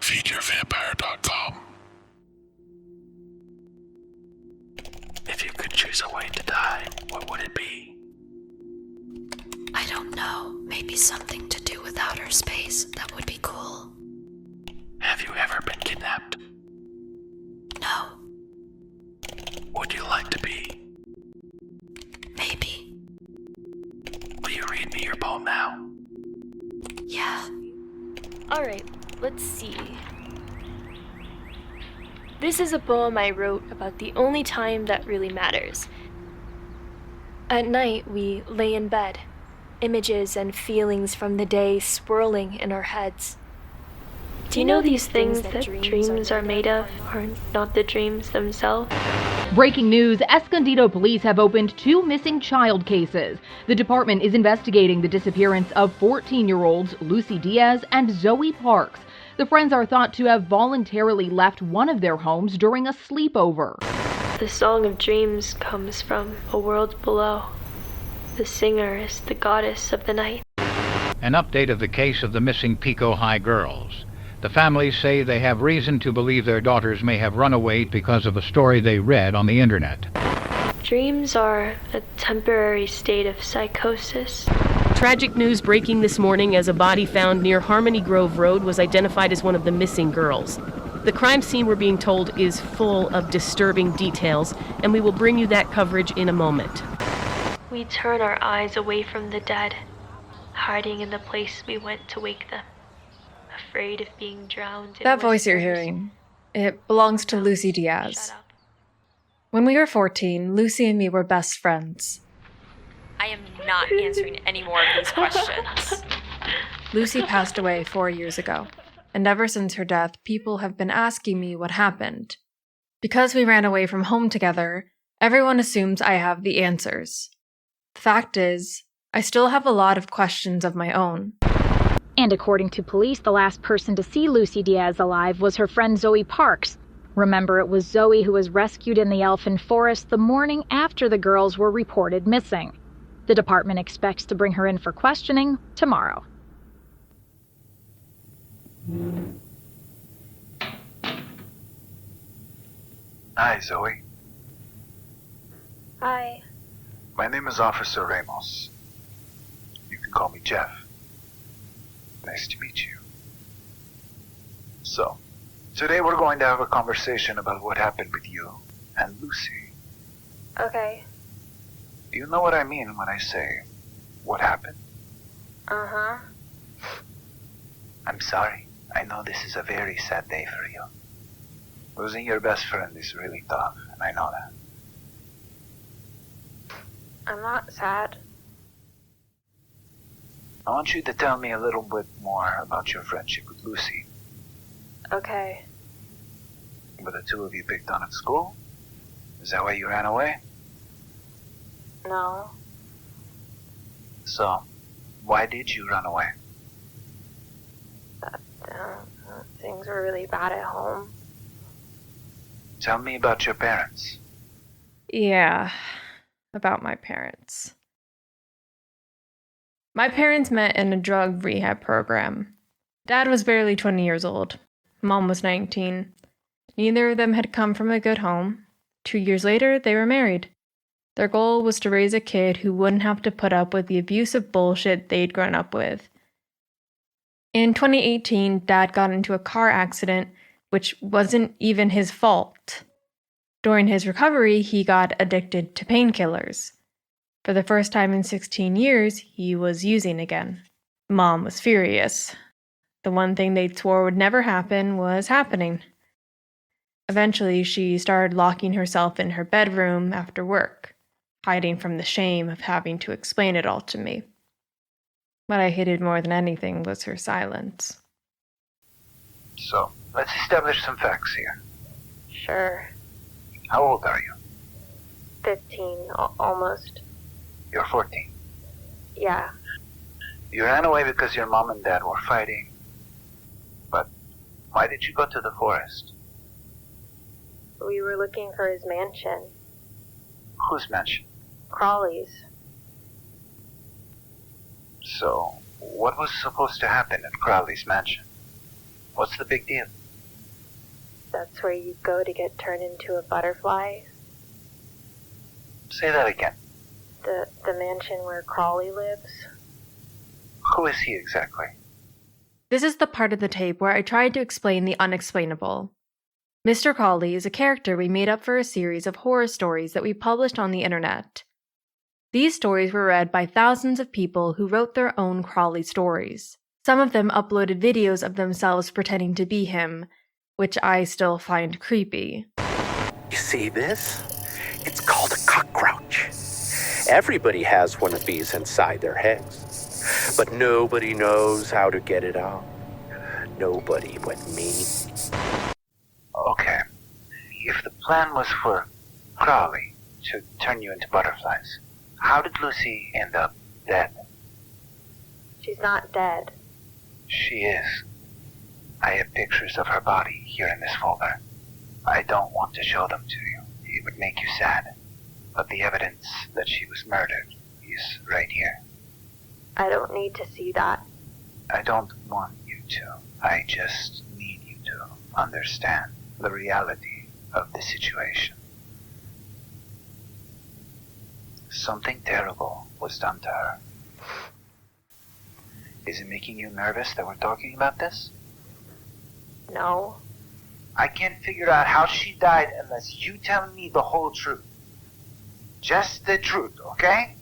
feedyourvampire.com. If you could choose a way to die, what would it be? I don't know. Maybe something to do with outer space. That would be cool. Have you ever been kidnapped? No. Would you like to be? Maybe. Will you read me your poem now? Yeah. Alright, let's see. This is a poem I wrote about the only time that really matters. At night, we lay in bed, images and feelings from the day swirling in our heads. Do you know these things that dreams are made of, or not the dreams themselves? Breaking news, Escondido police have opened 2 missing child cases. The department is investigating the disappearance of 14-year-olds Lucy Diaz and Zoe Parks. The friends are thought to have voluntarily left one of their homes during a sleepover. The song of dreams comes from a world below. The singer is the goddess of the night. An update of the case of the missing Pico High girls. The families say they have reason to believe their daughters may have run away because of a story they read on the internet. Dreams are a temporary state of psychosis. Tragic news breaking this morning as a body found near Harmony Grove Road was identified as one of the missing girls. The crime scene, we're being told, is full of disturbing details, and we will bring you that coverage in a moment. We turn our eyes away from the dead, hiding in the place we went to wake them, afraid of being drowned in That voice you're whispers. hearing, it belongs to Lucy Diaz. Shut up. When we were 14, Lucy and me were best friends. I am not answering any more of these questions. Lucy passed away 4 years ago, and ever since her death, people have been asking me what happened. Because we ran away from home together, everyone assumes I have the answers. The fact is, I still have a lot of questions of my own. And according to police, the last person to see Lucy Diaz alive was her friend Zoe Parks. Remember, it was Zoe who was rescued in the Elfin Forest the morning after the girls were reported missing. The department expects to bring her in for questioning tomorrow. Hi, Zoe. Hi. My name is Officer Ramos. You can call me Jeff. Nice to meet you. So, today we're going to have a conversation about what happened with you and Lucy. Okay. Do you know what I mean when I say, what happened? Uh-huh. I'm sorry. I know this is a very sad day for you. Losing your best friend is really tough, and I know that. I'm not sad. I want you to tell me a little bit more about your friendship with Lucy. Okay. Were the two of you picked on at school? Is that why you ran away? No. So, why did you run away? Things were really bad at home. Tell me about your parents. Yeah, about my parents. My parents met in a drug rehab program. Dad was barely 20 years old. Mom was 19. Neither of them had come from a good home. 2 years later, they were married. Their goal was to raise a kid who wouldn't have to put up with the abusive bullshit they'd grown up with. In 2018, Dad got into a car accident, which wasn't even his fault. During his recovery, he got addicted to painkillers. For the first time in 16 years, he was using again. Mom was furious. The one thing they swore would never happen was happening. Eventually, she started locking herself in her bedroom after work, hiding from the shame of having to explain it all to me. What I hated more than anything was her silence. So, let's establish some facts here. Sure. How old are you? 15, almost. You're 14. Yeah. You ran away because your mom and dad were fighting. But why did you go to the forest? We were looking for his mansion. Whose mansion? Crawley's. So, what was supposed to happen at Crowley's mansion? What's the big deal? That's where you go to get turned into a butterfly? Say that again. The mansion where Crawley lives? Who is he exactly? This is the part of the tape where I tried to explain the unexplainable. Mr. Crawley is a character we made up for a series of horror stories that we published on the internet. These stories were read by thousands of people who wrote their own Crawley stories. Some of them uploaded videos of themselves pretending to be him, which I still find creepy. You see this? It's called a cockroach. Everybody has one of these inside their heads, but nobody knows how to get it out. Nobody but me. Okay. If the plan was for Crawley to turn you into butterflies, how did Lucy end up dead? She's not dead. She is. I have pictures of her body here in this folder. I don't want to show them to you. It would make you sad. But the evidence that she was murdered is right here. I don't need to see that. I don't want you to. I just need you to understand the reality of the situation. Something terrible was done to her. Is it making you nervous that we're talking about this? No. I can't figure out how she died unless you tell me the whole truth. Just the truth, okay?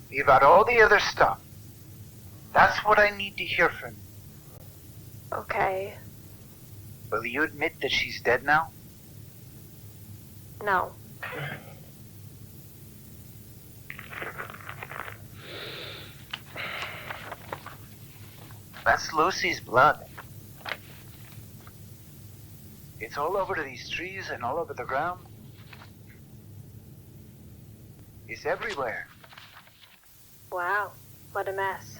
Leave out all the other stuff. That's what I need to hear from you. Okay. Will you admit that she's dead now? No. That's Lucy's blood. It's all over these trees and all over the ground. It's everywhere. Wow. What a mess.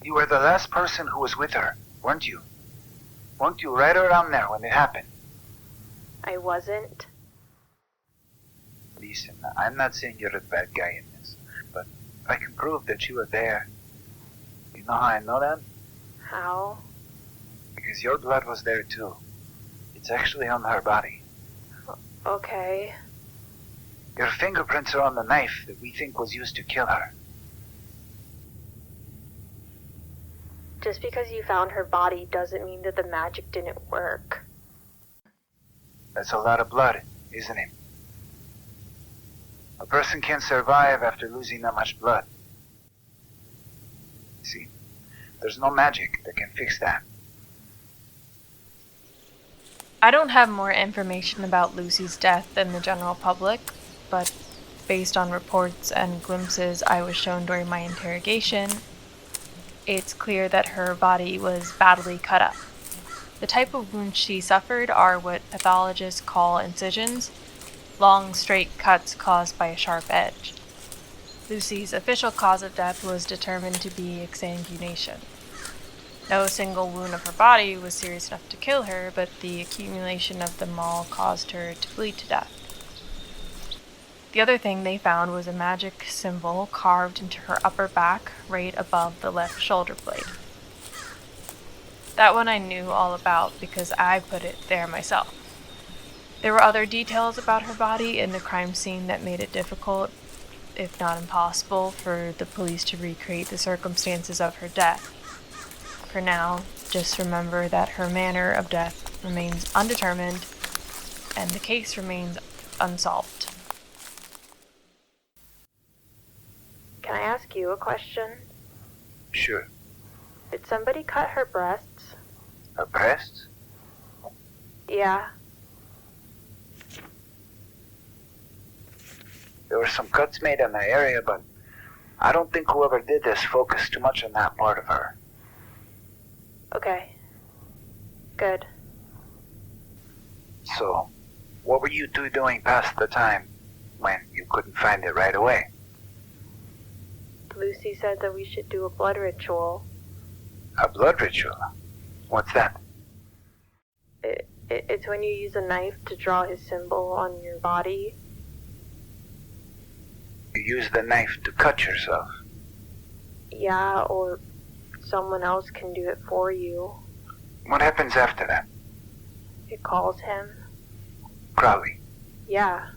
You were the last person who was with her, weren't you? Weren't you right around there when it happened? I wasn't. Listen, I'm not saying you're a bad guy in this, but I can prove that you were there. You know how I know that? How? Because your blood was there too. It's actually on her body. Okay. Your fingerprints are on the knife that we think was used to kill her. Just because you found her body doesn't mean that the magic didn't work. That's a lot of blood, isn't it? A person can't survive after losing that much blood. See, there's no magic that can fix that. I don't have more information about Lucy's death than the general public, but based on reports and glimpses I was shown during my interrogation, it's clear that her body was badly cut up. The type of wounds she suffered are what pathologists call incisions, long straight cuts caused by a sharp edge. Lucy's official cause of death was determined to be exsanguination. No single wound of her body was serious enough to kill her, but the accumulation of them all caused her to bleed to death. The other thing they found was a magic symbol carved into her upper back, right above the left shoulder blade. That one I knew all about because I put it there myself. There were other details about her body in the crime scene that made it difficult, if not impossible, for the police to recreate the circumstances of her death. For now, just remember that her manner of death remains undetermined and the case remains unsolved. Can I ask you a question? Sure. Did somebody cut her breasts? Her breasts? Yeah. There were some cuts made in the area, but I don't think whoever did this focused too much on that part of her. Okay. Good. So, what were you two doing past the time when you couldn't find it right away? Lucy said that we should do a blood ritual. A blood ritual? What's that? It's when you use a knife to draw his symbol on your body. You use the knife to cut yourself. Yeah, or someone else can do it for you. What happens after that? It calls him. Crowley. Yeah.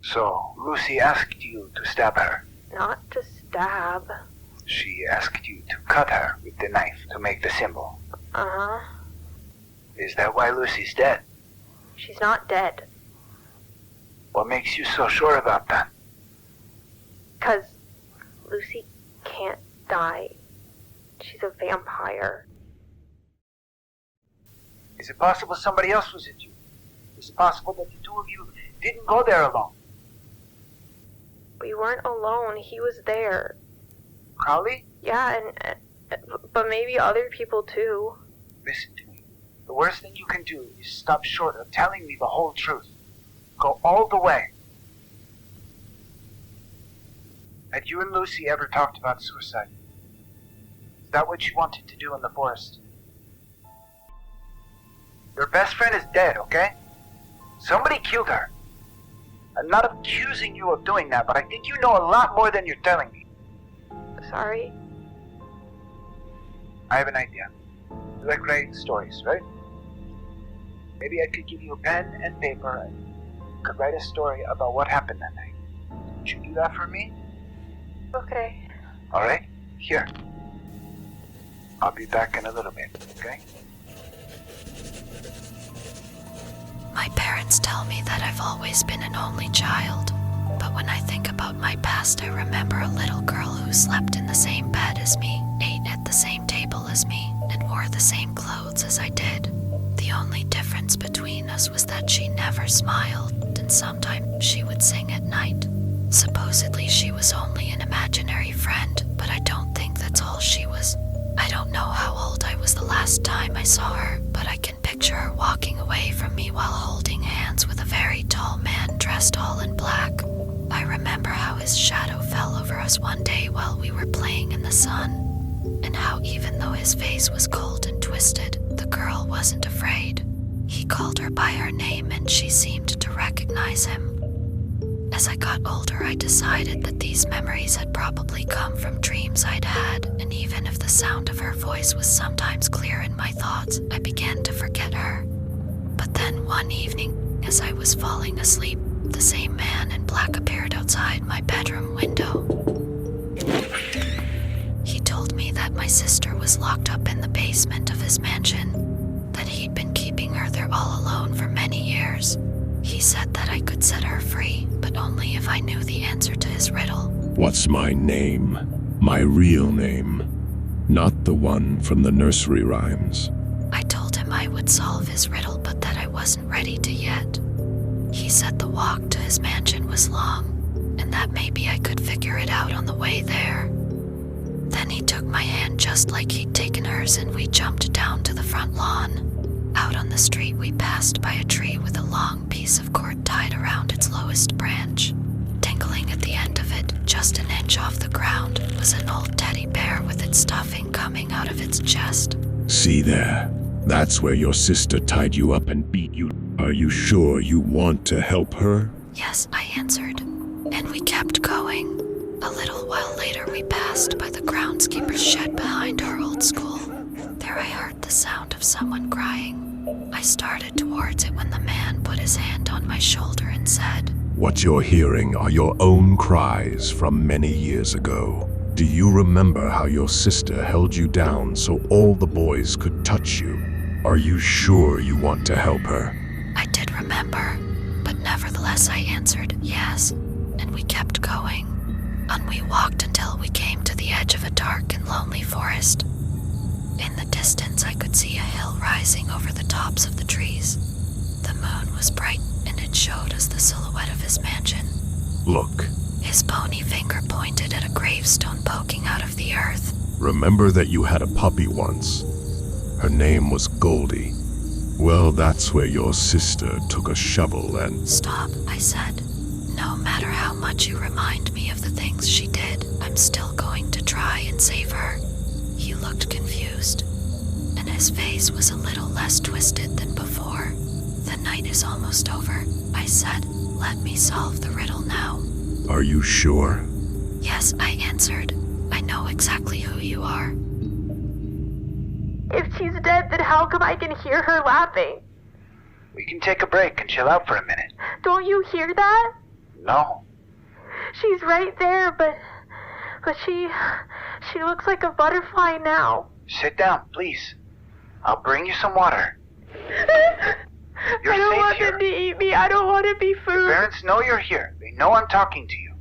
So, Lucy asked you to stab her. Not to stab. She asked you to cut her with the knife to make the symbol. Uh-huh. Is that why Lucy's dead? She's not dead. What makes you so sure about that? 'Cause Lucy can't die. She's a vampire. Is it possible somebody else was at you? Is it possible that the two of you didn't go there alone? We weren't alone. He was there. Crowley? Yeah, but maybe other people too. Listen to me. The worst thing you can do is stop short of telling me the whole truth. Go all the way. Had you and Lucy ever talked about suicide? Is that what you wanted to do in the forest? Your best friend is dead, okay? Somebody killed her. I'm not accusing you of doing that, but I think you know a lot more than you're telling me. Sorry. I have an idea. You like writing stories, right? Maybe I could give you a pen and paper and you could write a story about what happened that night. Would you do that for me? Okay. Alright, here. I'll be back in a little bit, okay? My parents tell me that I've always been an only child, but when I think about my past, I remember a little girl who slept in the same bed as me, ate at the same table as me, and wore the same clothes as I did. The only difference between us was that she never smiled, and sometimes she would sing at night. Supposedly she was only an imaginary friend, but I don't think that's all she was. I don't know how old I was the last time I saw her, but I can picture her walking away from me while holding hands with a very tall man dressed all in black. I remember how his shadow fell over us one day while we were playing in the sun, and how even though his face was cold and twisted, the girl wasn't afraid. He called her by her name and she seemed to recognize him. As I got older, I decided that these memories had probably come from dreams I'd had, and even if the sound of her voice was sometimes clear in my thoughts, I began to forget her. But then one evening, as I was falling asleep, the same man in black appeared outside my bedroom window. He told me that my sister was locked up in the basement of his mansion, that he'd been keeping her there all alone for many years. He said that I could set her free, but only if I knew the answer to his riddle. What's my name? My real name. Not the one from the nursery rhymes. I told him I would solve his riddle, but that I wasn't ready to yet. He said the walk to his mansion was long, and that maybe I could figure it out on the way there. Then he took my hand just like he'd taken hers, and we jumped down to the front lawn. Out on the street, we passed by a tree with a long piece of cord tied around its lowest branch. Dangling at the end of it, just an inch off the ground, was an old teddy bear with its stuffing coming out of its chest. See there? That's where your sister tied you up and beat you. Are you sure you want to help her? Yes, I answered, and we kept going. A little while later, we passed by the groundskeeper's shed behind our old school. There I heard the sound of someone crying. I started towards it when the man put his hand on my shoulder and said, What you're hearing are your own cries from many years ago. Do you remember how your sister held you down so all the boys could touch you? Are you sure you want to help her? I did remember, but nevertheless I answered yes, and we kept going. On we walked until we came to the edge of a dark and lonely forest. In the distance, I could see a hill rising over the tops of the trees. The moon was bright, and it showed us the silhouette of his mansion. Look. His bony finger pointed at a gravestone poking out of the earth. Remember that you had a puppy once? Her name was Goldie. Well, that's where your sister took a shovel and... Stop, I said. No matter how much you remind me of the things she did, I'm still going to try and save her. He looked confused, and his face was a little less twisted than before. The night is almost over, I said. Let me solve the riddle now. Are you sure? Yes, I answered. I know exactly who you are. If she's dead, then how come I can hear her laughing? We can take a break and chill out for a minute. Don't you hear that? No. She's right there, but she looks like a butterfly now. Sit down, please. I'll bring you some water. You're I don't safe want here. them to eat me. I don't want to be food. Your parents know you're here. They know I'm talking to you.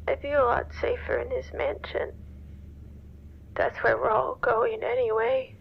I feel a lot safer in his mansion. That's where we're all going anyway.